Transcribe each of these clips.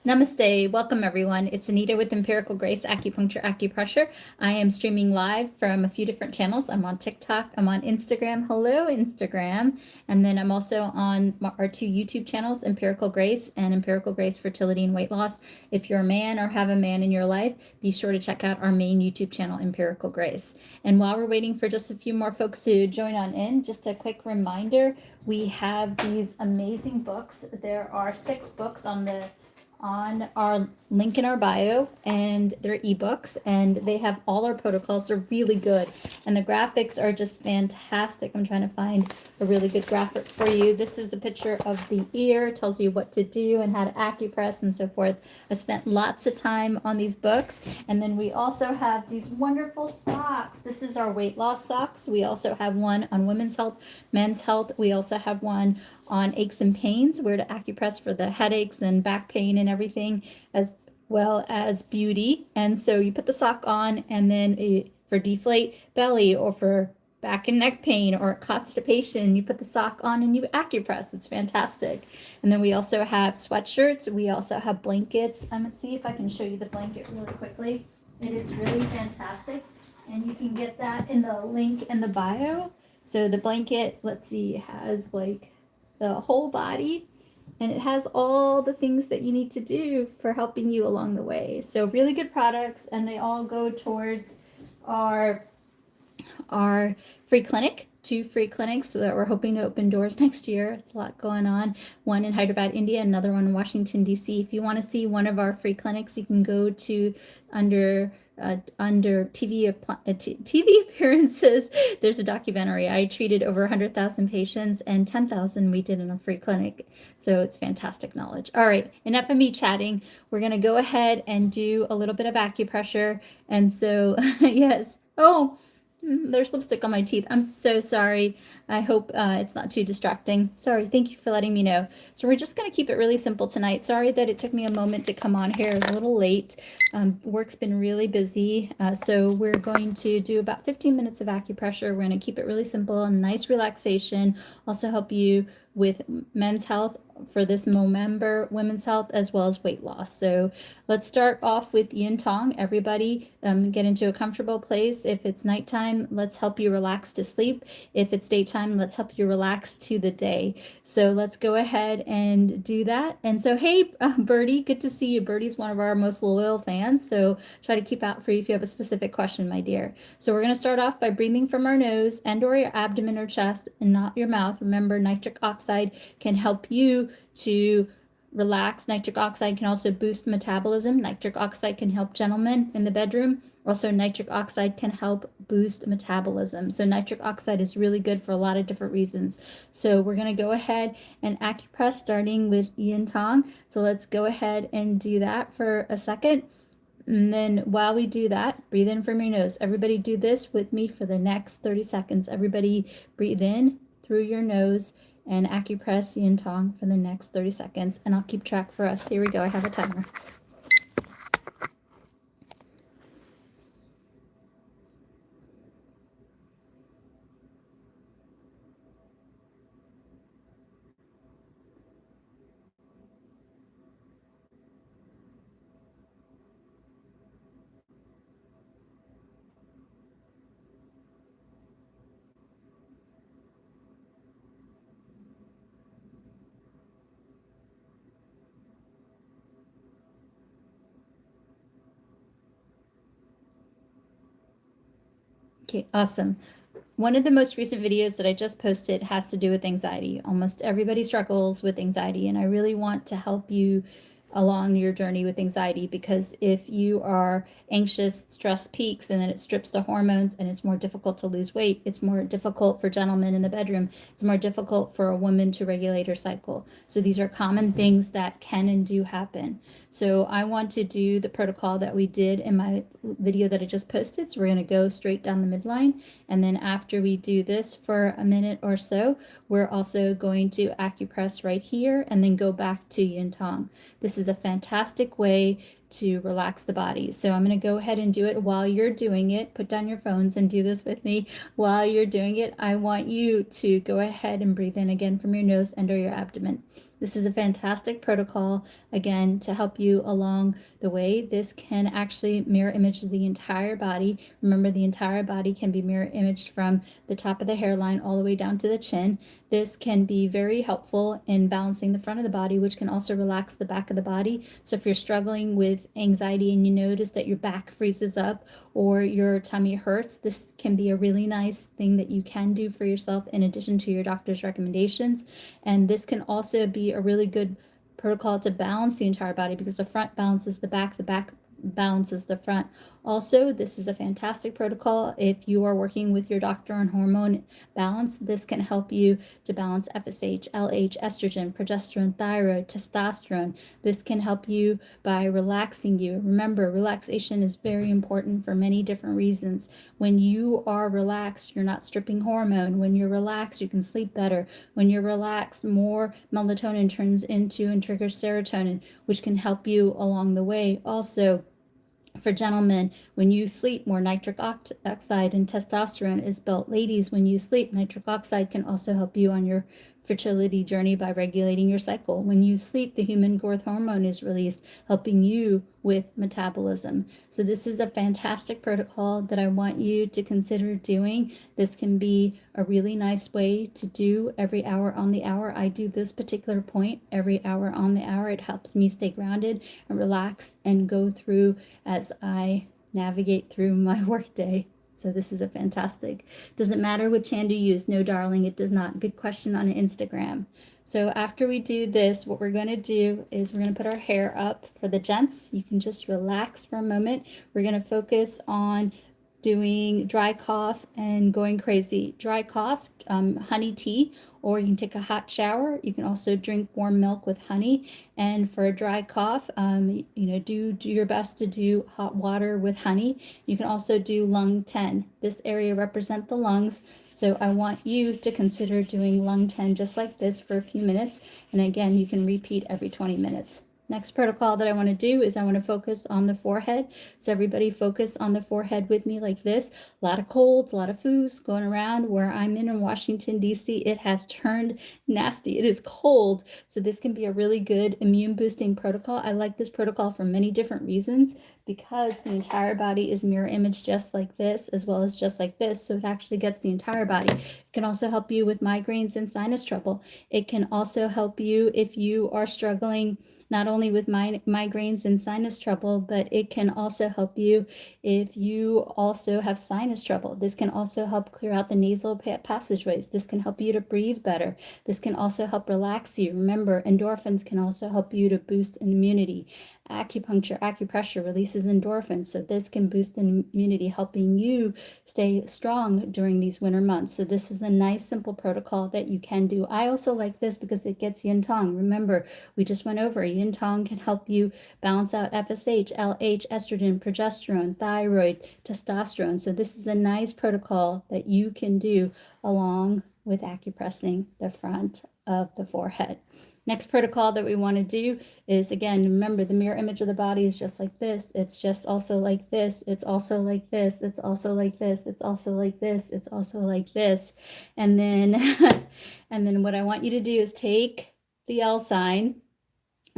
Namaste. Welcome, everyone. It's Anita with Empirical Grace Acupuncture Acupressure. I am streaming live from a few different channels. I'm on TikTok. I'm on Instagram. Hello, Instagram. And then I'm also on our two YouTube channels, Empirical Grace and Empirical Grace Fertility and Weight Loss. If you're a man or have a man in your life, be sure to check out our main YouTube channel, Empirical Grace. And while we're waiting for just a few more folks to join on in, just a quick reminder, we have these amazing books. There are 6 books on our link in our bio, and they're ebooks, and they have all our protocols. They're really good, and the graphics are just fantastic. I'm trying to find a really good graphic for you. This is a picture of the ear, tells you what to do and how to acupress and so forth. I spent lots of time on these books. And then we also have these wonderful socks. This is our weight loss socks. We also have one on women's health, men's health. We also have one on aches and pains, where to acupress for the headaches and back pain and everything, as well as beauty. And so you put the sock on, and then for deflate belly or for back and neck pain or constipation, you put the sock on and you acupress. It's fantastic. And then we also have sweatshirts. We also have blankets. I'm gonna see if I can show you the blanket really quickly. It is really fantastic, and you can get that in the link in the bio. So the blanket, let's see, has like the whole body, and it has all the things that you need to do for helping you along the way. So really good products, and they all go towards our free clinic, 2 free clinics that we're hoping to open doors next year. It's a lot going on. One in Hyderabad, India, another one in Washington, D.C. If you want to see one of our free clinics, you can go to under TV appearances. There's a documentary. I treated over 100,000 patients, and 10,000 we did in a free clinic. So it's fantastic knowledge. All right, enough of me chatting. We're going to go ahead and do a little bit of acupressure. And so, yes. Oh, there's lipstick on my teeth. I'm so sorry. I hope it's not too distracting. Sorry. Thank you for letting me know. So we're just going to keep it really simple tonight. Sorry that it took me a moment to come on here. It was a little late. Work's been really busy. So we're going to do about 15 minutes of acupressure. We're going to keep it really simple and nice relaxation. Also help you with men's health for this Movember, women's health, as well as weight loss. So let's start off with yin tong. Everybody get into a comfortable place. If it's nighttime, let's help you relax to sleep. If it's daytime, let's help you relax to the day. So let's go ahead and do that. And so, hey, Birdie, good to see you. Birdie's one of our most loyal fans, so try to keep out for you if you have a specific question, my dear. So we're going to start off by breathing from our nose and or your abdomen or chest and not your mouth. Remember, nitric oxide can help you to relax. Nitric oxide can also boost metabolism. Nitric oxide can help gentlemen in the bedroom. Also, nitric oxide can help boost metabolism. So nitric oxide is really good for a lot of different reasons. So we're going to go ahead and acupress starting with yin tong. So let's go ahead and do that for a second. And then while we do that, breathe in from your nose. Everybody do this with me for the next 30 seconds. Everybody breathe in through your nose and acupress yin tong for the next 30 seconds. And I'll keep track for us. Here we go. I have a timer. Okay, awesome. One of the most recent videos that I just posted has to do with anxiety. Almost everybody struggles with anxiety, and I really want to help you along your journey with anxiety, because if you are anxious, stress peaks, and then it strips the hormones, and it's more difficult to lose weight. It's more difficult for gentlemen in the bedroom. It's more difficult for a woman to regulate her cycle. So these are common things that can and do happen. So I want to do the protocol that we did in my video that I just posted. So we're going to go straight down the midline. And then after we do this for a minute or so, we're also going to acupress right here and then go back to yin tong. This is a fantastic way to relax the body. So I'm going to go ahead and do it while you're doing it. Put down your phones and do this with me. While you're doing it, I want you to go ahead and breathe in again from your nose, under your abdomen. This is a fantastic protocol, again, to help you along the way. This can actually mirror image the entire body. Remember, the entire body can be mirror imaged from the top of the hairline all the way down to the chin. This can be very helpful in balancing the front of the body, which can also relax the back of the body. So if you're struggling with anxiety and you notice that your back freezes up or your tummy hurts, this can be a really nice thing that you can do for yourself in addition to your doctor's recommendations. And this can also be a really good protocol to balance the entire body, because the front balances the back balances the front. Also, this is a fantastic protocol if you are working with your doctor on hormone balance. This can help you to balance FSH, LH, estrogen, progesterone, thyroid, testosterone. This can help you by relaxing you. Remember, relaxation is very important for many different reasons. When you are relaxed, you're not stripping hormone. When you're relaxed, you can sleep better. When you're relaxed, more melatonin turns into and triggers serotonin, which can help you along the way. Also, for gentlemen, when you sleep, more nitric oxide and testosterone is built. Ladies, when you sleep, nitric oxide can also help you on your fertility journey by regulating your cycle. When you sleep, the human growth hormone is released, helping you with metabolism. So this is a fantastic protocol that I want you to consider doing. This can be a really nice way to do every hour on the hour. I do this particular point every hour on the hour. It helps me stay grounded and relax and go through as I navigate through my workday. So this is a fantastic. Doesn't matter which hand you use. No, darling, it does not. Good question on Instagram. So after we do this, what we're going to do is we're going to put our hair up. For the gents, you can just relax for a moment. We're going to focus on doing dry cough and going crazy. Dry cough, honey tea, or you can take a hot shower. You can also drink warm milk with honey. And for a dry cough, do your best to do hot water with honey. You can also do lung 10. This area represents the lungs. So I want you to consider doing lung 10 just like this for a few minutes. And again, you can repeat every 20 minutes. Next protocol that I want to do is I want to focus on the forehead. So everybody focus on the forehead with me like this. A lot of colds, a lot of flus going around. Where I'm in Washington, D.C., it has turned nasty. It is cold. So this can be a really good immune boosting protocol. I like this protocol for many different reasons, because the entire body is mirror image just like this, as well as just like this. So it actually gets the entire body. It can also help you with migraines and sinus trouble. It can also help you if you are struggling not only with migraines and sinus trouble, but it can also help you if you also have sinus trouble. This can also help clear out the nasal passageways. This can help you to breathe better. This can also help relax you. Remember, endorphins can also help you to boost immunity. Acupuncture, acupressure releases endorphins, so this can boost immunity, helping you stay strong during these winter months. So this is a nice, simple protocol that you can do. I also like this because it gets yin tong. Remember, we just went over yin tong can help you balance out FSH, LH, estrogen, progesterone, thyroid, testosterone. So this is a nice protocol that you can do along with acupressing the front of the forehead. Next protocol that we want to do is, again, remember the mirror image of the body is just like this. It's just also like this. It's also like this. It's also like this. It's also like this. It's also like this. And then, and then what I want you to do is take the L sign.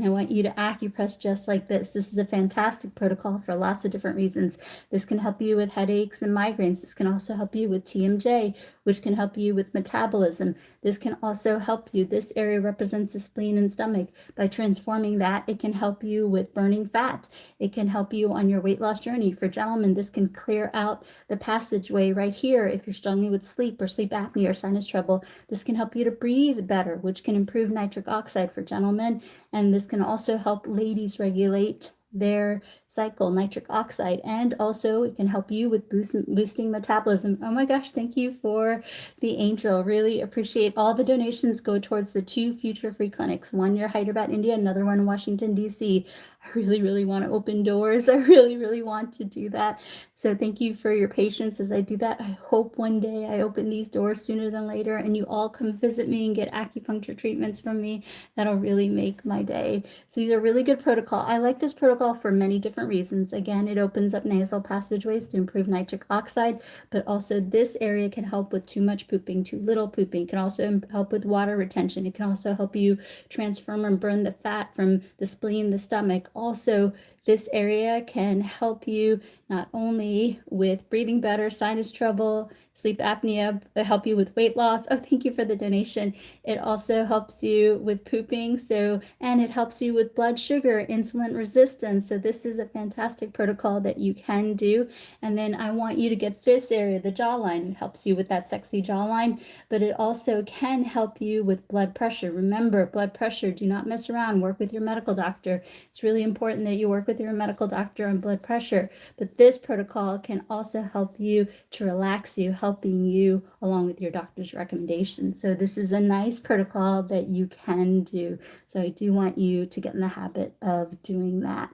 I want you to acupress just like this. This is a fantastic protocol for lots of different reasons. This can help you with headaches and migraines. This can also help you with TMJ, which can help you with metabolism. This can also help you. This area represents the spleen and stomach. By transforming that, it can help you with burning fat. It can help you on your weight loss journey. For gentlemen, this can clear out the passageway right here. If you're struggling with sleep or sleep apnea or sinus trouble, this can help you to breathe better, which can improve nitric oxide for gentlemen. And this can also help ladies regulate their cycle, nitric oxide, and also it can help you with boosting metabolism. Oh my gosh, thank you for the angel. Really appreciate all the donations go towards the 2 future free clinics, one near Hyderabad, India, another one in Washington, D.C. I really, really want to open doors. I really, really want to do that. So thank you for your patience as I do that. I hope one day I open these doors sooner than later and you all come visit me and get acupuncture treatments from me. That'll really make my day. So these are really good protocol. I like this protocol for many different reasons. Again, it opens up nasal passageways to improve nitric oxide, but also this area can help with too much pooping, too little pooping. It can also help with water retention. It can also help you transform and burn the fat from the spleen, the stomach. Also, this area can help you not only with breathing better, sinus trouble, sleep apnea, but help you with weight loss. Oh, thank you for the donation. It also helps you with pooping. And it helps you with blood sugar, insulin resistance. So this is a fantastic protocol that you can do. And then I want you to get this area, the jawline. It helps you with that sexy jawline, but it also can help you with blood pressure. Remember, blood pressure, do not mess around. Work with your medical doctor. It's really important that you work with your medical doctor on blood pressure. But this protocol can also help you to relax you, helping you along with your doctor's recommendation. So this is a nice protocol that you can do. So I do want you to get in the habit of doing that.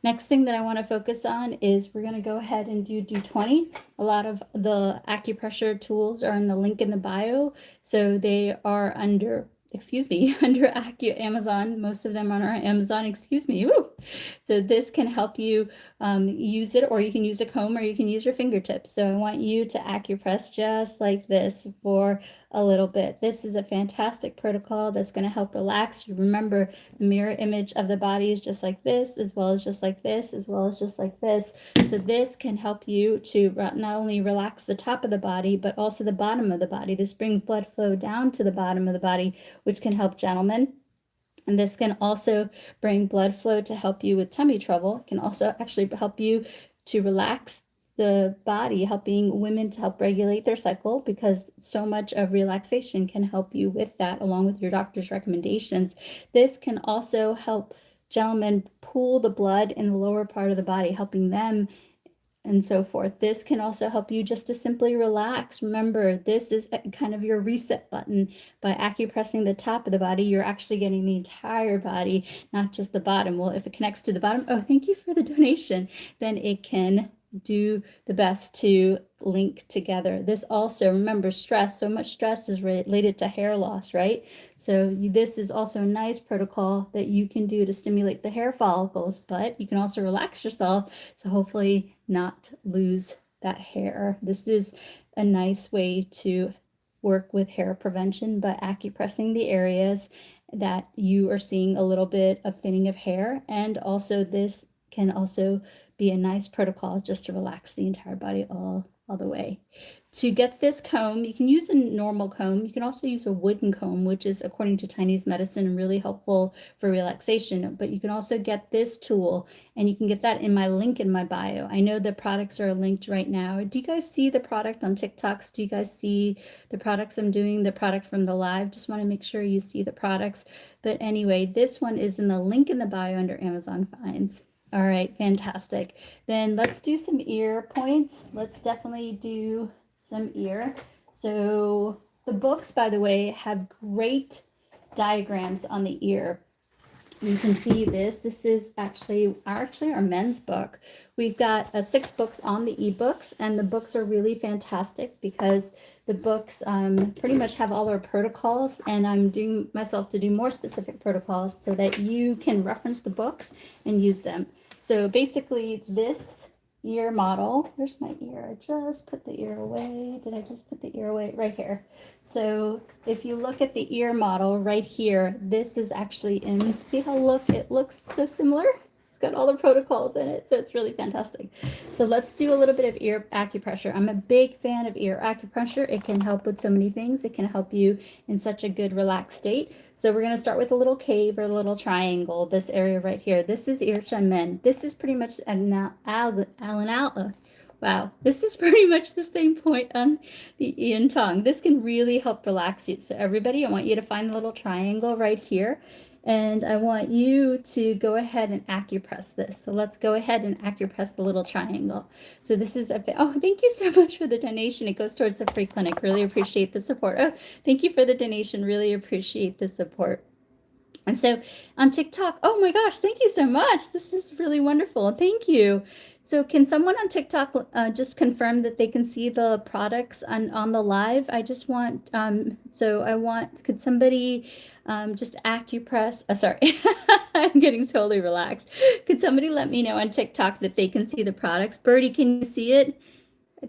Next thing that I want to focus on is we're going to go ahead and do 20. A lot of the acupressure tools are in the link in the bio. So they are under Amazon. Most of them are on Amazon, Woo! So this can help you use it, or you can use a comb, or you can use your fingertips. So I want you to acupress just like this for a little bit. This is a fantastic protocol that's going to help relax you. Remember, the mirror image of the body is just like this, as well as just like this, as well as just like this. So this can help you to not only relax the top of the body, but also the bottom of the body. This brings blood flow down to the bottom of the body, which can help gentlemen. And this can also bring blood flow to help you with tummy trouble. It can also actually help you to relax the body, helping women to help regulate their cycle, because so much of relaxation can help you with that, along with your doctor's recommendations. This can also help gentlemen pool the blood in the lower part of the body, helping them and so forth. This can also help you just to simply relax. Remember, this is kind of your reset button. By acupressing the top of the body, you're actually getting the entire body, not just the bottom. Well, if it connects to the bottom, oh, thank you for the donation, then it can do the best to link together. This also, remember, stress, so much stress is related to hair loss, right? So this is also a nice protocol that you can do to stimulate the hair follicles, but you can also relax yourself, so hopefully not lose that hair. This is a nice way to work with hair prevention by acupressing the areas that you are seeing a little bit of thinning of hair. And also this can also be a nice protocol just to relax the entire body all the way. To get this comb, you can use a normal comb. You can also use a wooden comb, which is, according to Chinese medicine, really helpful for relaxation. But you can also get this tool, and you can get that in my link in my bio. I know the products are linked right now. Do you guys see the product on TikToks? Do you guys see the products I'm doing, the product from the live? Just want to make sure you see the products. But anyway, this one is in the link in the bio under Amazon Finds. All right, fantastic. Then let's do some ear points. Let's definitely do some ear. So the books, by the way, have great diagrams on the ear. You can see this. This is actually our men's book. We've got 6 books on the ebooks, and the books are really fantastic because the books pretty much have all our protocols, and I'm doing myself to do more specific protocols so that you can reference the books and use them. So basically this ear model, where's my ear? I just put the ear away. Did I just put the ear away? Right here. So if you look at the ear model right here, this is actually in, see how it looks so similar? It's got all the protocols in it, so it's really fantastic. So let's do a little bit of ear acupressure. I'm a big fan of ear acupressure. It can help with so many things. It can help you in such a good relaxed state. So we're going to start with a little cave or a little triangle, this area right here. This is Erection men. This is pretty much wow, this is pretty much the same point on the yin tongue. This can really help relax you. So everybody, I want you to find the little triangle right here. and I want you to go ahead and acupress this. So let's go ahead and acupress the little triangle. So this is oh, thank you so much for the donation. It goes towards the free clinic. Really appreciate the support. Oh, thank you for the donation. Really appreciate the support. And so on TikTok, oh my gosh, thank you so much. This is really wonderful. Thank you. So can someone on TikTok just confirm that they can see the products on the live? I just want, could somebody just acupress, sorry, I'm getting totally relaxed. Could somebody let me know on TikTok that they can see the products? Birdie, can you see it?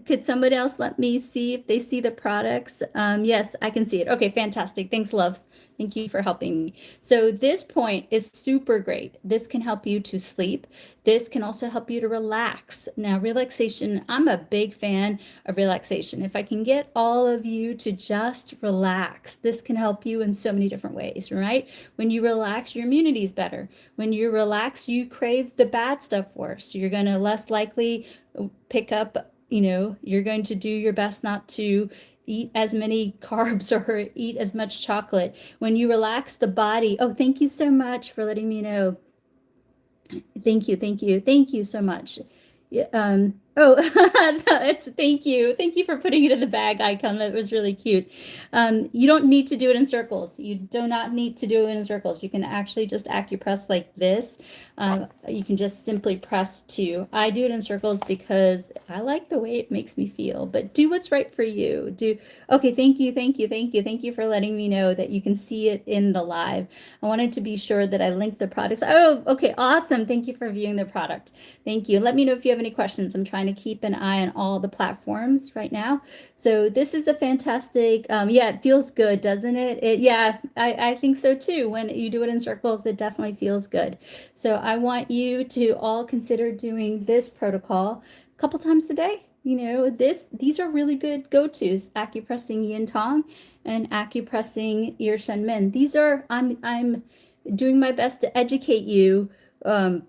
Could somebody else let me see if they see the products? Yes, I can see it. Okay, fantastic. Thanks, loves. Thank you for helping me. So this point is super great. This can help you to sleep. This can also help you to relax. Now, relaxation, I'm a big fan of relaxation. If I can get all of you to just relax, this can help you in so many different ways, right? When you relax, your immunity is better. When you relax, you crave the bad stuff worse. You're going to less likely pick up, you're going to do your best not to eat as many carbs or eat as much chocolate. When you relax the body, oh, thank you so much for letting me know. Thank you so much. Yeah, it's thank you for putting it in the bag icon. That was really cute. You don't need to do it in circles. You do not need to do it in circles. You can actually just acupress like this. You can just simply press two. I do it in circles because I like the way it makes me feel, but do what's right for you. Okay, thank you for letting me know that you can see it in the live. I wanted to be sure that I linked the products. Oh, okay, awesome. Thank you for viewing the product. Thank you. Let me know if you have any questions. I'm trying to keep an eye on all the platforms right now. So this is a fantastic, yeah, it feels good, doesn't it? Yeah, I think so too. When you do it in circles, it definitely feels good. So I want you to all consider doing this protocol a couple times a day. These are really good go-tos, acupressing yin tong and acupressing ir shen men. These are, I'm doing my best to educate you. And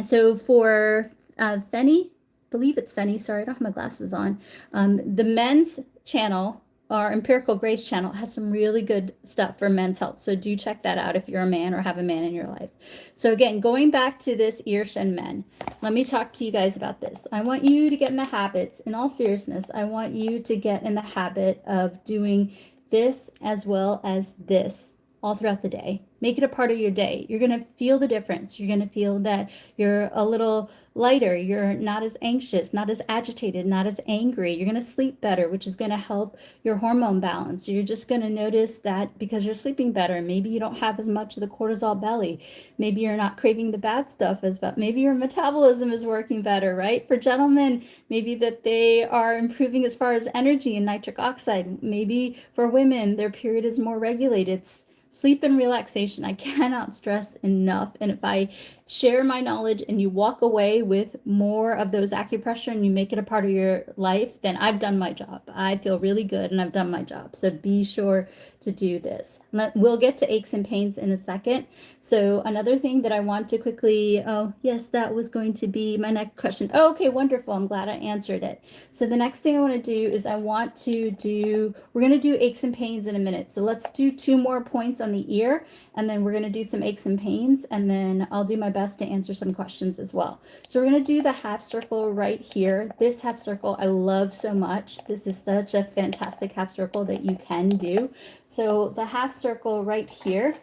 so for Fenny, believe it's Fenny, sorry, I don't have my glasses on. The men's channel, our Empirical Grace channel, has some really good stuff for men's health. So do check that out if you're a man or have a man in your life. So again, going back to this ir shen men, let me talk to you guys about this. I want you to get in the habits, in all seriousness, I want you to get in the habit of doing this as well as this all throughout the day. Make it a part of your day. You're going to feel the difference. You're going to feel that you're a little lighter. You're not as anxious, not as agitated, not as angry. You're going to sleep better, which is going to help your hormone balance. You're just going to notice that because you're sleeping better, maybe you don't have as much of the cortisol belly. Maybe you're not craving the bad stuff as well. Maybe your metabolism is working better, right? For gentlemen, maybe that they are improving as far as energy and nitric oxide. Maybe for women, their period is more regulated. Sleep and relaxation, I cannot stress enough. And if I share my knowledge and you walk away with more of those acupressure and you make it a part of your life, then I've done my job. I feel really good and I've done my job. So be sure to do this. We'll get to aches and pains in a second. So another thing that I want to quickly, oh yes, that was going to be my next question. Oh, okay, wonderful. I'm glad I answered it. So the next thing I want to do is we're going to do aches and pains in a minute. So let's do 2 more points on the ear, and then we're going to do some aches and pains, and then I'll do my best to answer some questions as well. So we're going to do the half circle right here. This half circle I love so much. This is such a fantastic half circle that you can do. So the half circle right here,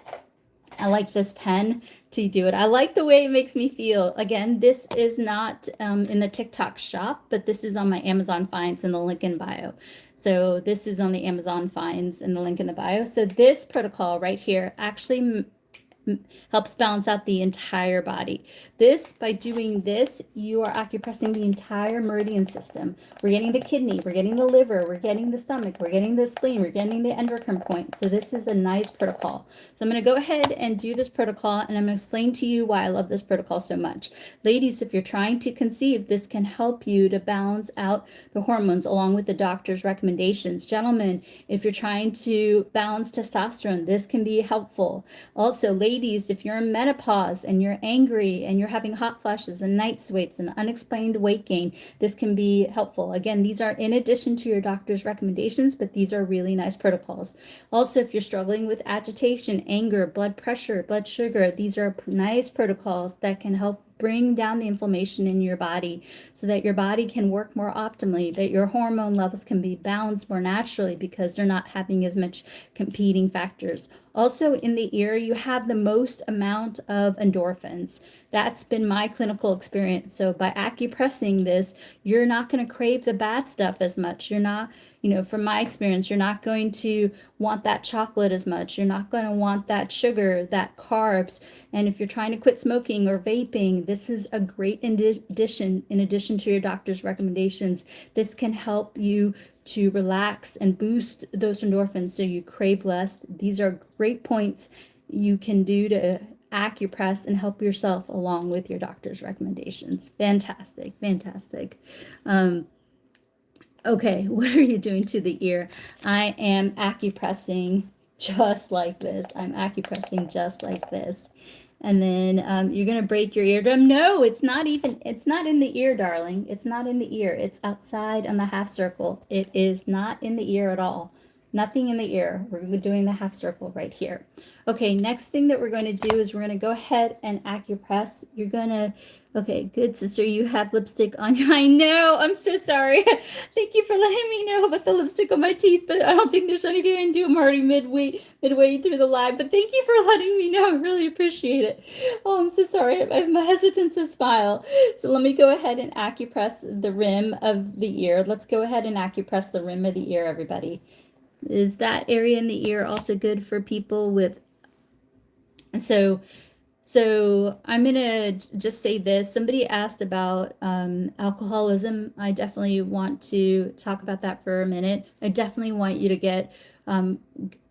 I like this pen to do it. I like the way it makes me feel. Again, this is not in the TikTok shop, but this is on my Amazon finds in the link in bio. So this is on the Amazon finds in the link in the bio. So this protocol right here actually helps balance out the entire body. By doing this, you are acupressing the entire meridian system. We're getting the kidney, we're getting the liver, we're getting the stomach, we're getting the spleen, we're getting the endocrine point. So this is a nice protocol. So I'm going to go ahead and do this protocol, and I'm going to explain to you why I love this protocol so much. Ladies, if you're trying to conceive, this can help you to balance out the hormones along with the doctor's recommendations. Gentlemen, if you're trying to balance testosterone, this can be helpful. Also, ladies, ladies, if you're in menopause and you're angry and you're having hot flashes and night sweats and unexplained weight gain, this can be helpful. Again, these are in addition to your doctor's recommendations, but these are really nice protocols. Also, if you're struggling with agitation, anger, blood pressure, blood sugar, these are nice protocols that can help bring down the inflammation in your body so that your body can work more optimally, that your hormone levels can be balanced more naturally because they're not having as much competing factors. Also, in the ear, you have the most amount of endorphins. That's been my clinical experience. So by acupressing this, you're not going to crave the bad stuff as much. You're not, from my experience, you're not going to want that chocolate as much. You're not going to want that sugar, that carbs. And if you're trying to quit smoking or vaping, this is a great addition in addition to your doctor's recommendations. This can help you to relax and boost those endorphins so you crave less. These are great points you can do to acupress and help yourself along with your doctor's recommendations. Fantastic, fantastic. Okay, what are you doing to the ear? I am acupressing just like this. I'm acupressing just like this. And then you're going to break your eardrum. No, it's not in the ear, darling. It's not in the ear. It's outside on the half circle. It is not in the ear at all. Nothing in the ear. We're doing the half circle right here. Okay, next thing that we're going to do is we're going to go ahead and acupress. You're going to, okay, good sister, you have lipstick on your, I know, I'm so sorry. Thank you for letting me know about the lipstick on my teeth, but I don't think there's anything I can do. I'm already midway through the live, but thank you for letting me know. I really appreciate it. Oh, I'm so sorry. I'm hesitant to smile. So let me go ahead and acupress the rim of the ear. Let's go ahead and acupress the rim of the ear, everybody. Is that area in the ear also good for people with, so I'm gonna just say this. Somebody asked about alcoholism. I definitely want to talk about that for a minute. I definitely want you to get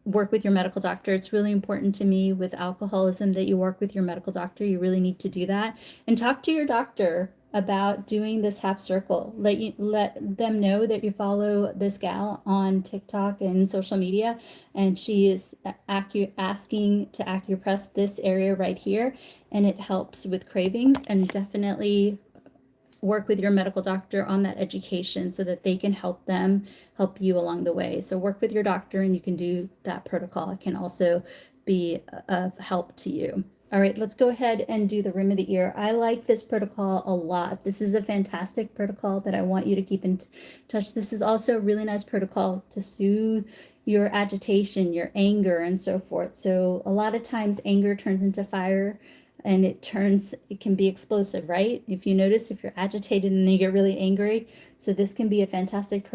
work with your medical doctor. It's really important to me with alcoholism that you work with your medical doctor. You really need to do that and talk to your doctor about doing this half circle. Let them know that you follow this gal on TikTok and social media, and she is asking to acupress this area right here, and it helps with cravings. And definitely work with your medical doctor on that education so that they can help you along the way. So work with your doctor and you can do that protocol. It can also be of help to you. All right, let's go ahead and do the rim of the ear. I like this protocol a lot. This is a fantastic protocol that I want you to keep in touch. This is also a really nice protocol to soothe your agitation, your anger, and so forth. So a lot of times anger turns into fire and it can be explosive, right? If you notice, if you're agitated and you get really angry, so this can be a fantastic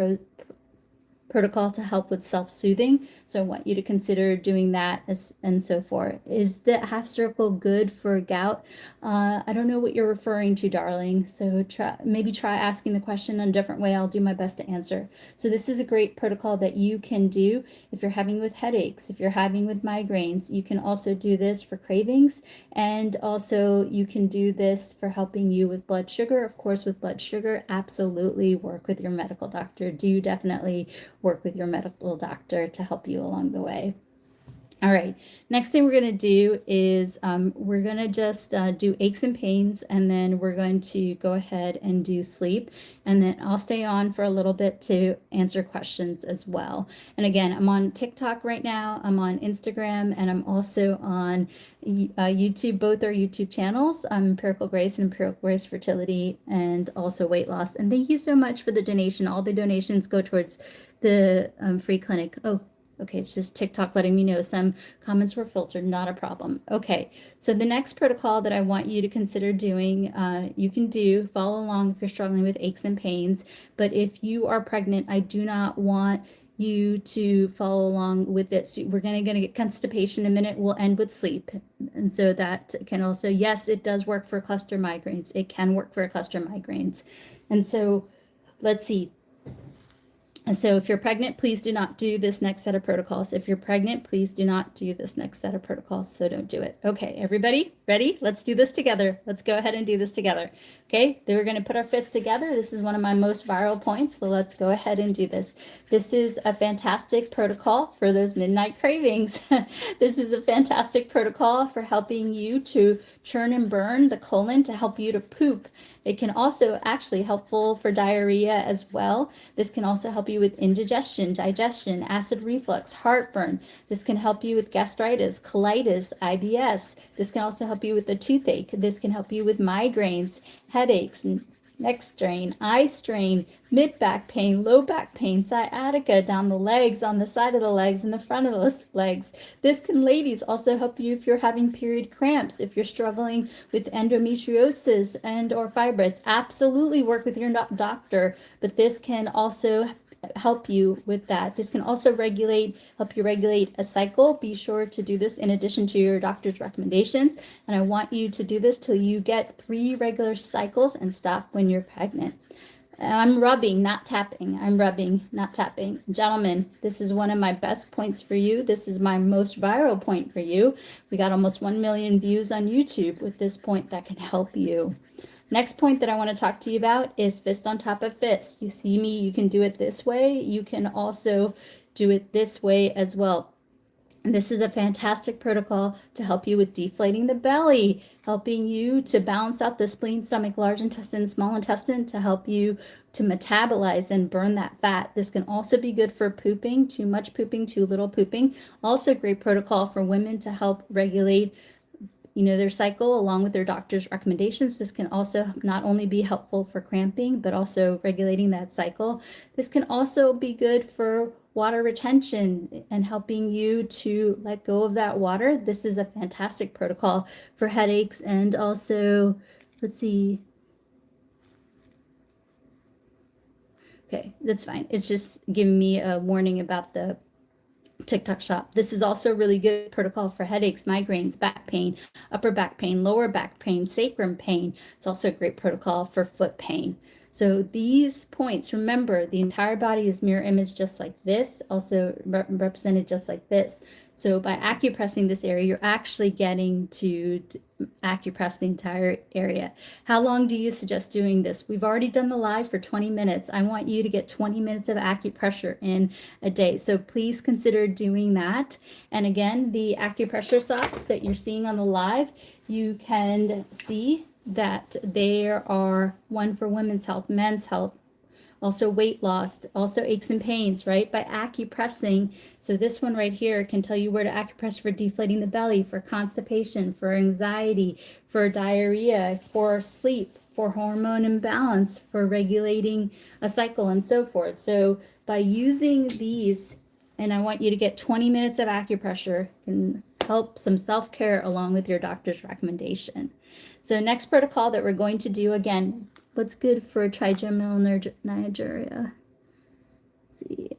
protocol to help with self-soothing. So I want you to consider doing that and so forth. Is the half circle good for gout? I don't know what you're referring to, darling. So maybe try asking the question in a different way. I'll do my best to answer. So this is a great protocol that you can do if you're having with headaches, if you're having with migraines. You can also do this for cravings, and also you can do this for helping you with blood sugar. Of course, with blood sugar, absolutely work with your medical doctor. Do definitely work with your medical doctor to help you along the way. All right, next thing we're going to do is we're going to just do aches and pains, and then we're going to go ahead and do sleep, and then I'll stay on for a little bit to answer questions as well. And again, I'm on TikTok right now, I'm on Instagram, and I'm also on YouTube. Both are YouTube channels, Empirical Grace and Empirical Grace Fertility, and also weight loss. And thank you so much for the donation. All the donations go towards the free clinic. Oh, okay, it's just TikTok letting me know some comments were filtered, not a problem. Okay, so the next protocol that I want you to consider doing, you can follow along if you're struggling with aches and pains, but if you are pregnant, I do not want you to follow along with this. We're going to get constipation in a minute. We'll end with sleep. And so that can also, yes, it does work for cluster migraines. It can work for cluster migraines. And so let's see. And so if you're pregnant, please do not do this next set of protocols. If you're pregnant, please do not do this next set of protocols. So don't do it. Okay, everybody ready? Let's do this together. Let's go ahead and do this together. Okay, then we're going to put our fists together. This is one of my most viral points. So let's go ahead and do this. This is a fantastic protocol for those midnight cravings. This is a fantastic protocol for helping you to churn and burn the colon to help you to poop. It can also actually helpful for diarrhea as well. This can also help you with indigestion, digestion, acid reflux, heartburn. This can help you with gastritis, colitis, IBS. This can also help you with the toothache. This can help you with migraines, headaches, neck strain, eye strain, mid back pain, low back pain, sciatica down the legs, on the side of the legs, and the front of the legs. This can, ladies, also help you if you're having period cramps, if you're struggling with endometriosis and or fibroids. Absolutely work with your doctor, but this can also help you with that. This can also help you regulate a cycle. Be sure to do this in addition to your doctor's recommendations. And I want you to do this till you get 3 regular cycles and stop when you're pregnant. I'm rubbing, not tapping. I'm rubbing, not tapping. Gentlemen, this is one of my best points for you. This is my most viral point for you. We got almost 1 million views on YouTube with this point that can help you. Next point that I want to talk to you about is fist on top of fist. You see me, you can do it this way. You can also do it this way as well. And this is a fantastic protocol to help you with deflating the belly, helping you to balance out the spleen, stomach, large intestine, small intestine, to help you to metabolize and burn that fat. This can also be good for pooping, too much pooping, too little pooping. Also great protocol for women to help regulate their cycle along with their doctor's recommendations. This can also not only be helpful for cramping, but also regulating that cycle. This can also be good for water retention and helping you to let go of that water. This is a fantastic protocol for headaches and also, let's see. Okay, that's fine. It's just giving me a warning about the TikTok shop. This is also a really good protocol for headaches, migraines, back pain, upper back pain, lower back pain, sacrum pain. It's also a great protocol for foot pain. So these points, remember, the entire body is mirror image just like this, also represented just like this. So by acupressing this area, you're actually getting to acupress the entire area. How long do you suggest doing this? We've already done the live for 20 minutes. I want you to get 20 minutes of acupressure in a day. So please consider doing that. And again, the acupressure socks that you're seeing on the live, you can see that there are one for women's health, men's health, also weight loss, also aches and pains, right? By acupressing. So this one right here can tell you where to acupress for deflating the belly, for constipation, for anxiety, for diarrhea, for sleep, for hormone imbalance, for regulating a cycle, and so forth. So by using these, and I want you to get 20 minutes of acupressure, can help some self-care along with your doctor's recommendation. So next protocol that we're going to do, again, what's good for trigeminal Nigeria? Let's see.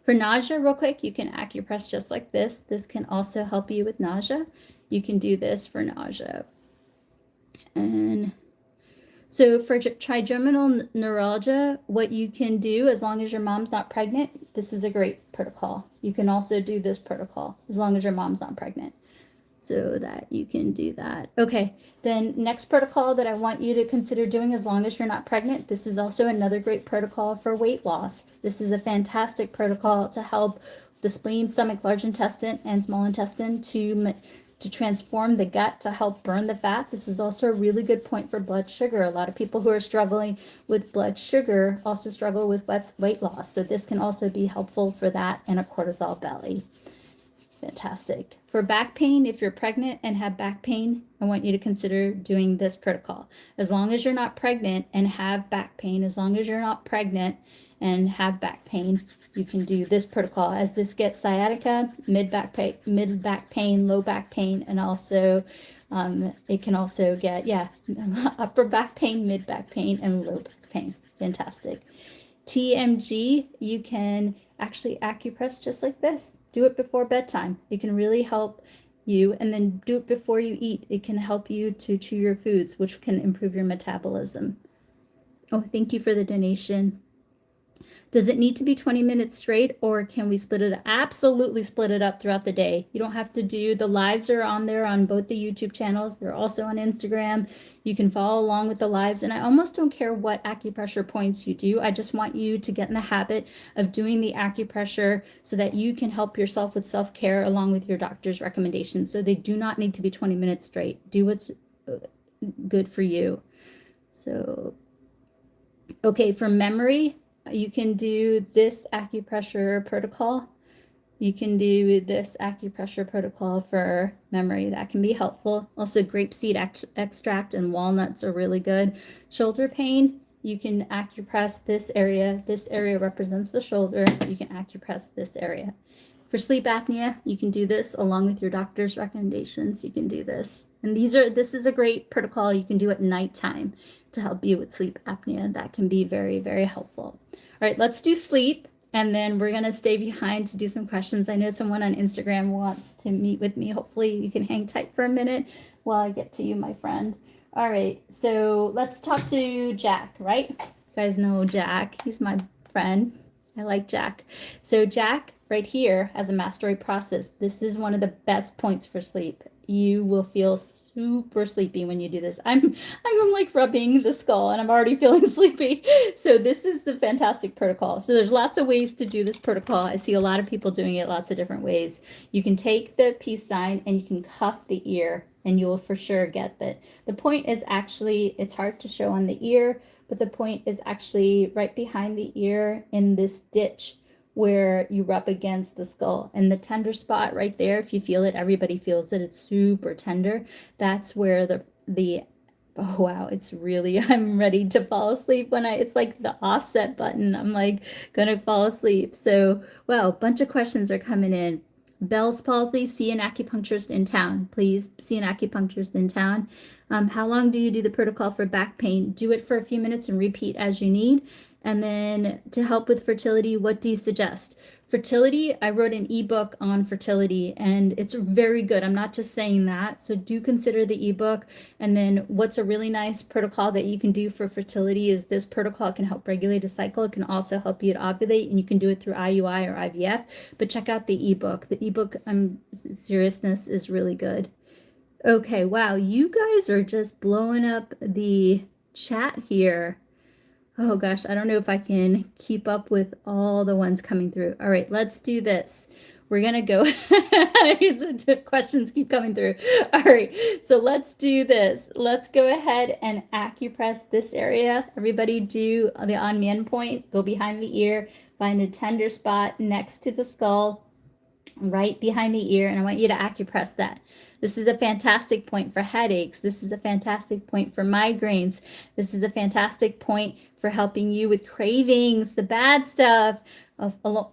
For nausea, real quick, you can acupress just like this. This can also help you with nausea. You can do this for nausea. And so for trigeminal neuralgia, what you can do, as long as your mom's not pregnant, this is a great protocol. You can also do this protocol as long as your mom's not pregnant. So that you can do that. Okay, then next protocol that I want you to consider doing as long as you're not pregnant, this is also another great protocol for weight loss. This is a fantastic protocol to help the spleen, stomach, large intestine, and small intestine to transform the gut to help burn the fat. This is also a really good point for blood sugar. A lot of people who are struggling with blood sugar also struggle with weight loss. So this can also be helpful for that and a cortisol belly. Fantastic. For back pain, if you're pregnant and have back pain, I want you to consider doing this protocol. As long as you're not pregnant and have back pain, as long as you're not pregnant and have back pain, you can do this protocol. As this gets sciatica, mid back pain, low back pain, and also it can also get, upper back pain, mid back pain, and low back pain. Fantastic. TMG, you can actually acupress just like this. Do it before bedtime. It can really help you, and then do it before you eat. It can help you to chew your foods, which can improve your metabolism. Oh, thank you for the donation. Does it need to be 20 minutes straight, or can we split it? Absolutely split it up throughout the day. You don't have to do, the lives are on there on both the YouTube channels. They're also on Instagram. You can follow along with the lives. And I almost don't care what acupressure points you do. I just want you to get in the habit of doing the acupressure so that you can help yourself with self-care along with your doctor's recommendations. So they do not need to be 20 minutes straight. Do what's good for you. So, okay, for memory, you can do this acupressure protocol. You can do this acupressure protocol for memory. That can be helpful. Also, grapeseed extract and walnuts are really good. Shoulder pain, you can acupress this area. This area represents the shoulder. You can acupress this area. For sleep apnea, you can do this along with your doctor's recommendations. You can do this. And this is a great protocol you can do at nighttime to help you with sleep apnea. That can be very, very helpful. All right, let's do sleep, and then we're going to stay behind to do some questions. I know someone on Instagram wants to meet with me. Hopefully you can hang tight for a minute while I get to you, my friend. All right, so let's talk to Jack, right? You guys know Jack. He's my friend. I like Jack. So Jack right here has a mastery process. This is one of the best points for sleep. You will feel super sleepy when you do this. I'm like rubbing the skull and I'm already feeling sleepy. So this is the fantastic protocol. So there's lots of ways to do this protocol. I see a lot of people doing it lots of different ways. You can take the peace sign and you can cuff the ear and you will for sure get that. The point is actually, it's hard to show on the ear, but the point is actually right behind the ear in this ditch where you rub against the skull, and the tender spot right there, if you feel it, everybody feels it, it's super tender. That's where the oh wow, it's really, I'm ready to fall asleep when it's like the offset button. I'm like gonna fall asleep. So wow, a bunch of questions are coming in. Bell's palsy, see an acupuncturist in town. Please see an acupuncturist in town. How long do you do the protocol for back pain? Do it for a few minutes and repeat as you need. And then to help with fertility, what do you suggest? Fertility, I wrote an ebook on fertility and it's very good. I'm not just saying that. So do consider the ebook. And then what's a really nice protocol that you can do for fertility is this protocol. It can help regulate a cycle. It can also help you to ovulate, and you can do it through IUI or IVF. But check out the ebook. The ebook, seriousness, is really good. Okay, wow, you guys are just blowing up the chat here. Oh gosh, I don't know if I can keep up with all the ones coming through. All right, let's do this. We're going to go, the questions keep coming through. All right, so let's do this. Let's go ahead and acupress this area. Everybody do the on-mien point, go behind the ear, find a tender spot next to the skull, right behind the ear, and I want you to acupress that. This is a fantastic point for headaches. This is a fantastic point for migraines. This is a fantastic point for helping you with cravings, the bad stuff.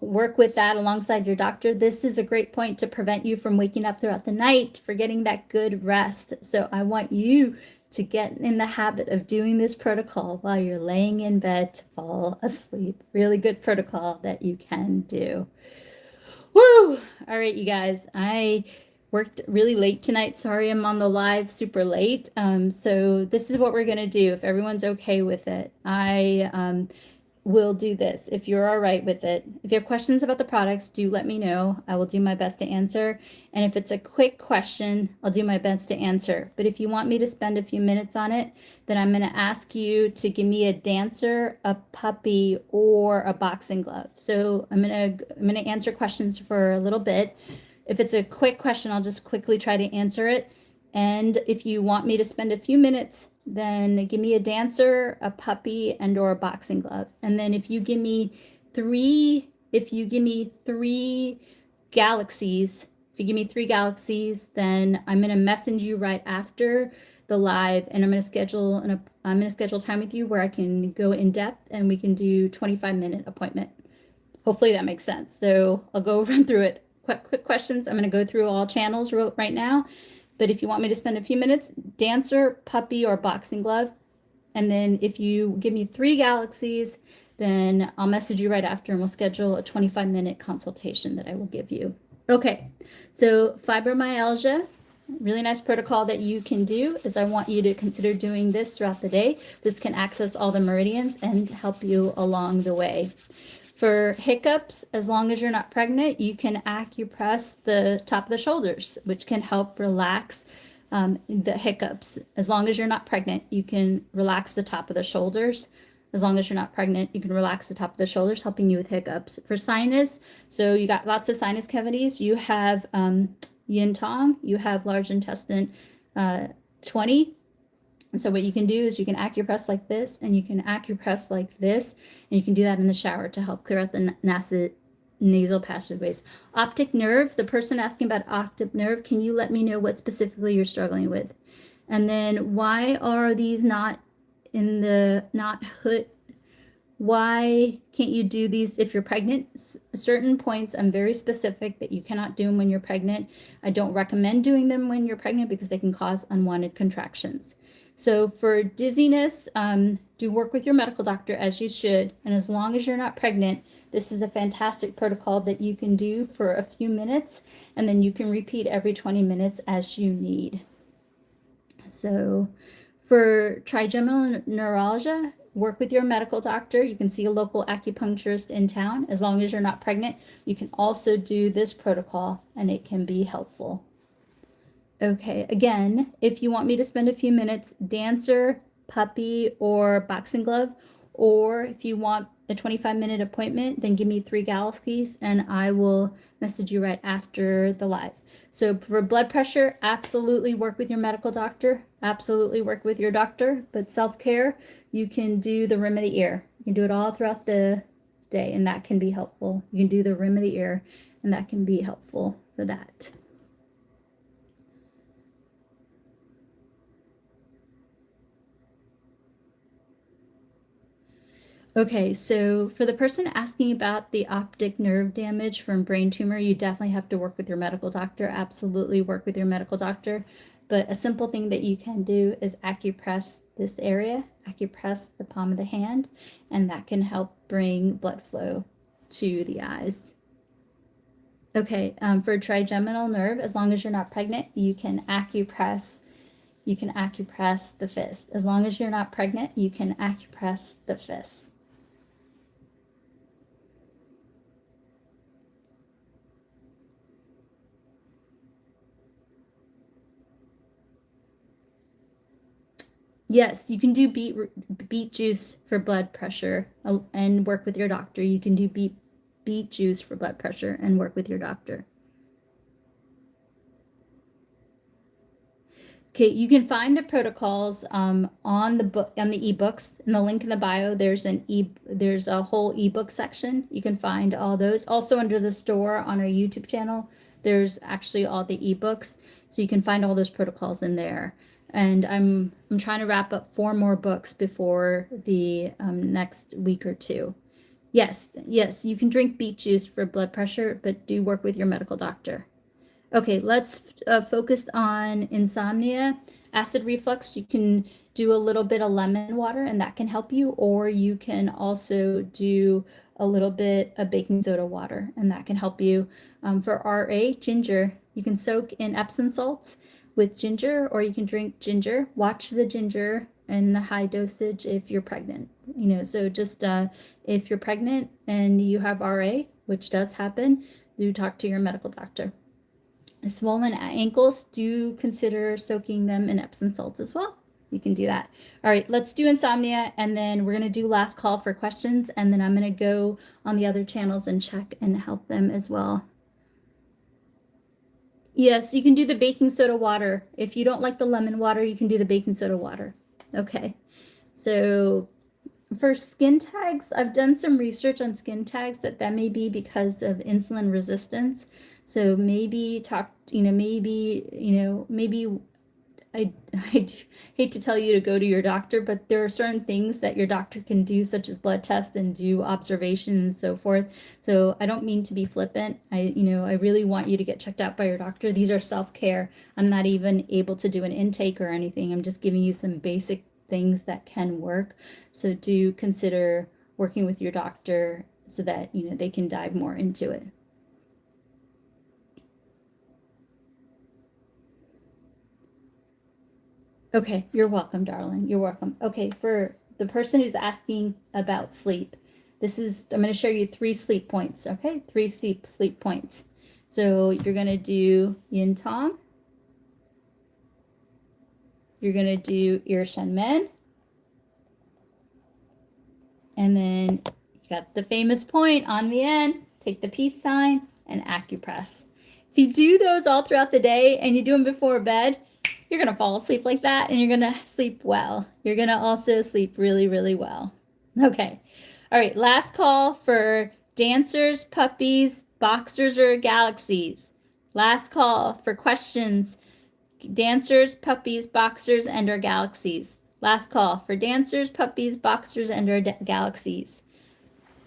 Work with that alongside your doctor. This is a great point to prevent you from waking up throughout the night, for getting that good rest. So I want you to get in the habit of doing this protocol while you're laying in bed to fall asleep. Really good protocol that you can do. Woo! All right, you guys, I worked really late tonight. Sorry, I'm on the live super late. So this is what we're gonna do. If everyone's okay with it, I will do this. If you're all right with it. If you have questions about the products, do let me know. I will do my best to answer. And if it's a quick question, I'll do my best to answer. But if you want me to spend a few minutes on it, then I'm gonna ask you to give me a dancer, a puppy, or a boxing glove. So I'm gonna answer questions for a little bit. If it's a quick question, I'll just quickly try to answer it. And if you want me to spend a few minutes, then give me a dancer, a puppy, and or a boxing glove. And then if you give me three galaxies, then I'm gonna message you right after the live, and I'm gonna schedule time with you where I can go in depth and we can do 25-minute appointment. Hopefully that makes sense. So I'll go run through it. Quick questions. I'm going to go through all channels right now, but if you want me to spend a few minutes, dancer, puppy, or boxing glove. And then if you give me 3 galaxies, then I'll message you right after and we'll schedule a 25-minute consultation that I will give you. Okay, so fibromyalgia, really nice protocol that you can do is I want you to consider doing this throughout the day. This can access all the meridians and help you along the way. For hiccups, as long as you're not pregnant, you can acupress the top of the shoulders, which can help relax the hiccups. As long as you're not pregnant, you can relax the top of the shoulders. As long as you're not pregnant, you can relax the top of the shoulders, helping you with hiccups. For sinus, so you got lots of sinus cavities. You have yin tong, you have large intestine 20. And so what you can do is you can acupress like this, and you can acupress like this, and you can do that in the shower to help clear out the nasal passageways. Optic nerve, the person asking about optic nerve, can you let me know what specifically you're struggling with? And then why are these not in the, not hood? Why can't you do these if you're pregnant? Certain points, I'm very specific that you cannot do them when you're pregnant. I don't recommend doing them when you're pregnant because they can cause unwanted contractions. So for dizziness, do work with your medical doctor as you should. And as long as you're not pregnant, this is a fantastic protocol that you can do for a few minutes, and then you can repeat every 20 minutes as you need. So for trigeminal neuralgia, work with your medical doctor. You can see a local acupuncturist in town. As long as you're not pregnant, you can also do this protocol, and it can be helpful. Okay, again, if you want me to spend a few minutes, dancer, puppy, or boxing glove, or if you want a 25-minute appointment, then give me 3 galaxies and I will message you right after the live. So for blood pressure, absolutely work with your medical doctor, absolutely work with your doctor, but self-care, you can do the rim of the ear. You can do it all throughout the day, and that can be helpful. You can do the rim of the ear, and that can be helpful for that. Okay, so for the person asking about the optic nerve damage from brain tumor, you definitely have to work with your medical doctor. Absolutely work with your medical doctor. But a simple thing that you can do is acupress this area, acupress the palm of the hand, and that can help bring blood flow to the eyes. Okay, for trigeminal nerve, as long as you're not pregnant, you can acupress the fist. As long as you're not pregnant, you can acupress the fist. Yes, you can do beet juice for blood pressure and work with your doctor. You can do beet juice for blood pressure and work with your doctor. Okay, you can find the protocols on the book, on the ebooks. In the link in the bio, there's a whole ebook section. You can find all those. Also under the store on our YouTube channel, there's actually all the ebooks, so you can find all those protocols in there. And I'm trying to wrap up 4 more books before the next week or 2. Yes, you can drink beet juice for blood pressure, but do work with your medical doctor. Okay, let's focus on insomnia. Acid reflux, you can do a little bit of lemon water and that can help you, or you can also do a little bit of baking soda water and that can help you. For RA, ginger, you can soak in Epsom salts with ginger, or you can drink ginger. Watch the ginger and the high dosage if you're pregnant. So just if you're pregnant and you have RA, which does happen, do talk to your medical doctor. Swollen ankles, do consider soaking them in Epsom salts as well. You can do that. All right, let's do insomnia, and then we're going to do last call for questions, and then I'm going to go on the other channels and check and help them as well. Yes, you can do the baking soda water. If you don't like the lemon water, you can do the baking soda water. Okay, so for skin tags, I've done some research on skin tags that may be because of insulin resistance. So maybe I hate to tell you to go to your doctor, but there are certain things that your doctor can do, such as blood tests and do observation and so forth. So I don't mean to be flippant. I really want you to get checked out by your doctor. These are self-care. I'm not even able to do an intake or anything. I'm just giving you some basic things that can work. So do consider working with your doctor so that they can dive more into it. Okay, you're welcome, darling. You're welcome. Okay, for the person who's asking about sleep, I'm going to show you 3 sleep points, okay? 3 sleep points. So you're going to do yin tong. You're going to do Erection men. And then you got the famous point on the end. Take the peace sign and acupress. If you do those all throughout the day and you do them before bed, you're going to fall asleep like that and you're going to sleep well. You're going to also sleep really, really well. Okay. All right. Last call for dancers, puppies, boxers, or galaxies. Last call for questions. Dancers, puppies, boxers, and or galaxies. Last call for dancers, puppies, boxers, and or galaxies.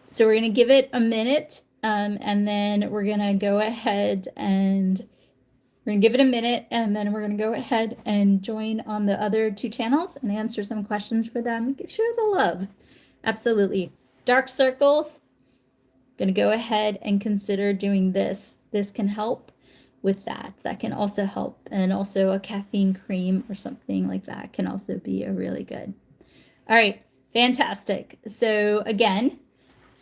So we're going to give it a minute, and then we're going to go ahead and we're going to give it a minute, and then we're going to go ahead and join on the other 2 channels and answer some questions for them. Show us a love. Absolutely. Dark circles. Going to go ahead and consider doing this. This can help with that. That can also help. And also a caffeine cream or something like that can also be a really good. All right, fantastic. So again,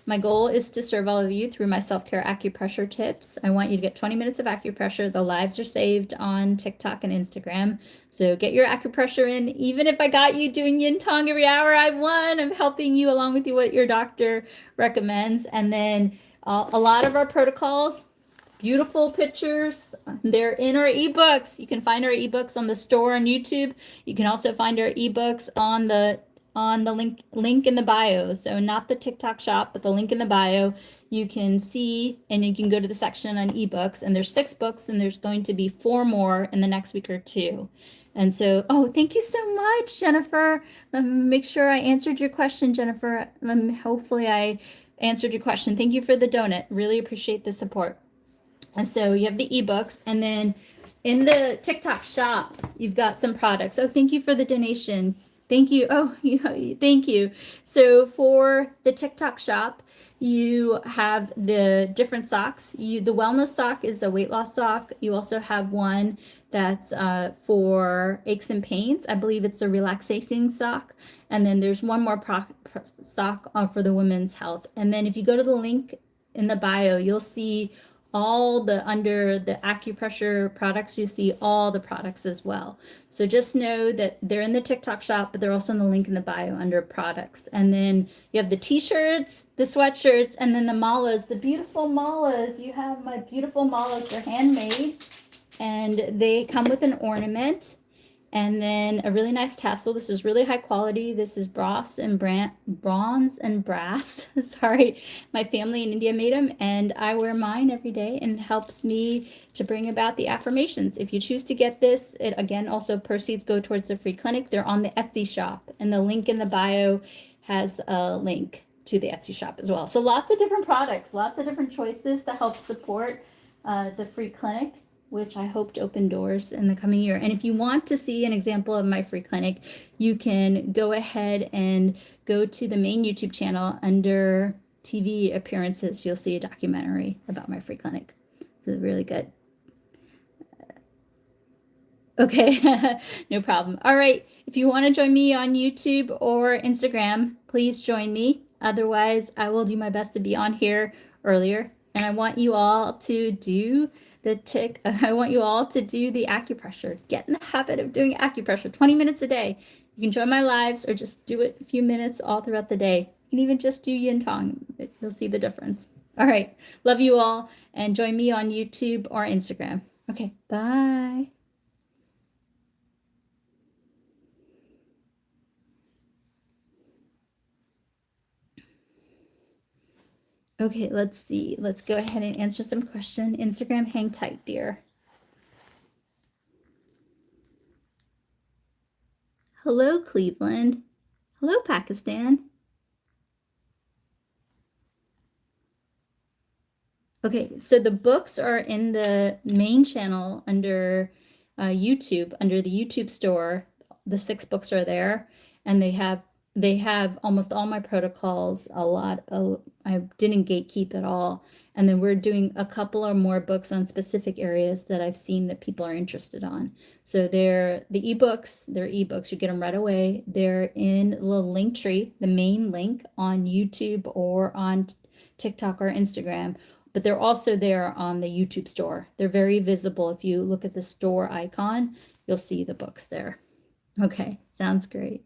my goal is to serve all of you through my self-care acupressure tips. I want you to get 20 minutes of acupressure. The lives are saved on TikTok and Instagram. So get your acupressure in. Even if I got you doing yin tong every hour, I won. I'm helping you along with you what your doctor recommends. And then a lot of our protocols, beautiful pictures. They're in our ebooks. You can find our ebooks on the store on YouTube. You can also find our ebooks on the link in the bio. So not the TikTok shop, but the link in the bio. You can see, and you can go to the section on ebooks, and there's 6 books, and there's going to be 4 more in the next week or 2. And so, oh, thank you so much, Jennifer. Let me make sure I answered your question, Jennifer. Hopefully I answered your question. Thank you for the donut. Really appreciate the support. And so you have the ebooks, and then in the TikTok shop, you've got some products. Oh, thank you for the donation. Thank you. Oh, thank you. So for the TikTok shop, you have the different socks. The wellness sock is a weight loss sock. You also have one that's for aches and pains. I believe it's a relaxation sock. And then there's one more sock for the women's health. And then if you go to the link in the bio, you'll see all under the acupressure products, you see all the products as well. So just know that they're in the TikTok shop, but they're also in the link in the bio under products. And then you have the t-shirts, the sweatshirts, and then the malas, the beautiful malas. You have my beautiful malas. They're handmade, and they come with an ornament and then a really nice tassel. This is really high quality. This is bronze and brass. Sorry, my family in India made them, and I wear mine every day, and it helps me to bring about the affirmations. If you choose to get this, it again also proceeds go towards the free clinic. They're on the Etsy shop, and the link in the bio has a link to the Etsy shop as well. So lots of different products, lots of different choices to help support the free clinic, which I hope to open doors in the coming year. And if you want to see an example of my free clinic, you can go ahead and go to the main YouTube channel. Under TV appearances, you'll see a documentary about my free clinic. So it's really good. Okay, no problem. All right, if you want to join me on YouTube or Instagram, please join me. Otherwise, I will do my best to be on here earlier. And I want you all to do I want you all to do the acupressure. Get in the habit of doing acupressure 20 minutes a day. You can join my lives or just do it a few minutes all throughout the day. You can even just do yin tong. You'll see the difference. All right. Love you all, and join me on YouTube or Instagram. Okay. Bye. Okay, let's see. Let's go ahead and answer some question. Instagram, hang tight, dear. Hello, Cleveland. Hello, Pakistan. Okay, so the books are in the main channel under YouTube, under the YouTube store. The 6 books are there, and they have they have almost all my protocols, I didn't gatekeep at all. And then we're doing a couple or more books on specific areas that I've seen that people are interested on. So they're ebooks, you get them right away. They're in the link tree, the main link on YouTube or on TikTok or Instagram, but they're also there on the YouTube store. They're very visible. If you look at the store icon, you'll see the books there. Okay, sounds great.